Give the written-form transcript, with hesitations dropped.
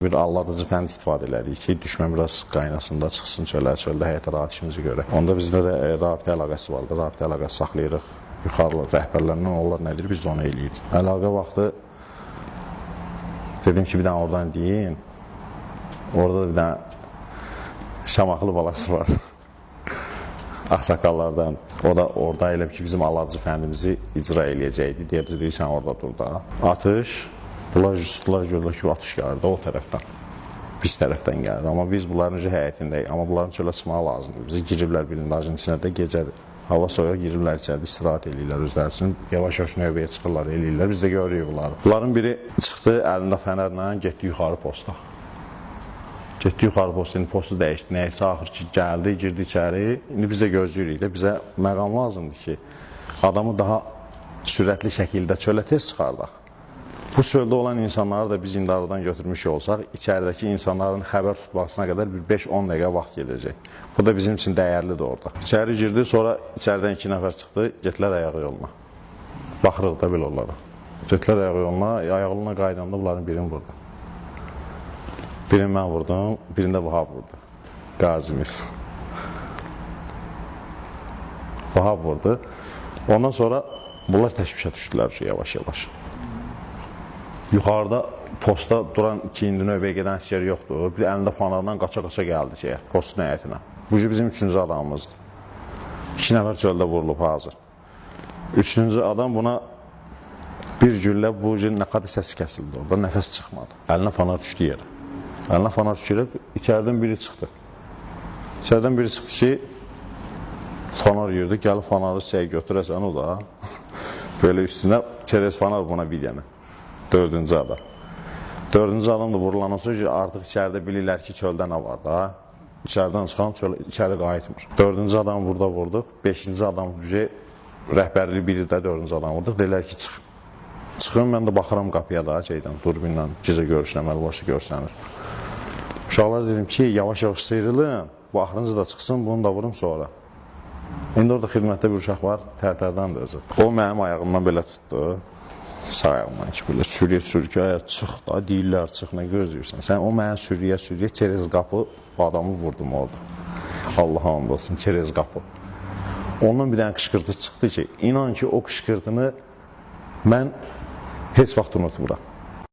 Bir alladıcı fənd istifadə elədik ki, düşmən biraz qaynasında çıxsın çöldə həyata rahat işimizi görək. Onda bizdə də rabitə əlaqəsi vardı. Rabitə əlaqəsi saxlayırıq. Yuxarı rəhbərlərlə onlar nədir, biz də onu eləyirik. Əlaqə vaxtı dedim ki, bir dənə oradan deyin. Orada da bir dənə Şamaxılı balası var. Ağsaqqallardan. O da orada elə ki, bizim alladıcı fəndimizi icra eləyəcəkdi. Deyir, sən orada dur da. Atış. Bunlar tutdular, görürlər ki, atış gəlirdi o tərəfdən. Biz tərəfdən gəlir. Amma biz bunların həyətindəyik. Amma bunların çölə çıxmağı lazımdır. Bizi giriblər blindajın içinə də gecədir. Hava soyuq giriblər içəridə istirahət eləyirlər özləri üçün. Yavaş-yavaş növbəyə çıxırlar, eləyirlər. Biz də görürük bunları. Bunların biri çıxdı əlində fənərlə, getdi yuxarı posta. Getdi yuxarı posta, indi postu dəyişdi. Nəyəsə axır ki, gəldi, girdi içəri. İndi biz də gözləyirik də. Bizə məqam lazımdır ki, adamı daha sürətli şəkildə çölə tez çıxardaq. Bu çöldə olan insanları da biz indi aradan götürmüş olsaq, içəridəki insanların xəbər tutmasına qədər bir 5-10 dəqiqə vaxt gedəcək. Bu da bizim üçün dəyərlidir orada. İçəri girdi, sonra içəridən 2 nəfər çıxdı, getdilər ayağı yoluna. Baxırıq da belə onlara. Getdilər ayağı yoluna, ayağına qaydanda bunların birini vurdu. Birini mən vurdum, birini də Vahab vurdu. Qazimiz. Vahab vurdu. Ondan sonra bunlar təşvişə düşdülər yavaş-yavaş. Yuxarıda posta duran ikinci növbəyə gedən əsgər yoxdur. Bir əlində fanarla qaça-qaça gəldi postun həyətinə. Bu bizim 3-cü adamımızdır. 2 nəfər çöldə vurulub hazır. 3-cü adam buna bir güllə bu nə qədər səsi kəsildi orada, nəfəs çıxmadı. Əlinə fanar düşdü yerə. Əlinə fanar düşdü yerə, içəridən biri çıxdı. İçəridən biri çıxdı ki, fanar yürüdü, gəlib fanarı götürəsən o da. Böyle üstünə çerez fanar buna bir yana. 4-cü adam. 4-cü adam da vurulandan sonra artıq içəridə bilirlər ki, çöldə nə var da. İçəridən çıxan içəri qayıtmır. 4-cü adam burada vurduq. 5-ci adam rəhbərliyi biri də 4-cü adam vurduq. Deyirlər ki, çıx. Çıxın, mən də baxıram qapıya da şeydən, durbinlə gecə görüşləməli, başlı görsənir. Uşaqlar dedim ki, yavaş-yavaş sıyrılın, bu axırıncı da çıxsın, bunu da vurun sonra. İndi orada xidmətdə bir uşaq var, tərtərdən də özü. O mənim ayağımdan belə tutdu. Sağ ayağımdan ki, belə sürüyə çıx da, deyirlər, çıx, nə gözləyirsən. Sən o mənə sürüyə, çerez qapı, o adamı vurdum orada. Allah hamd olsun, çerez qapı. Ondan bir dənə qışqırtı çıxdı ki, inan ki, o qışqırtını mən heç vaxt unutmuram.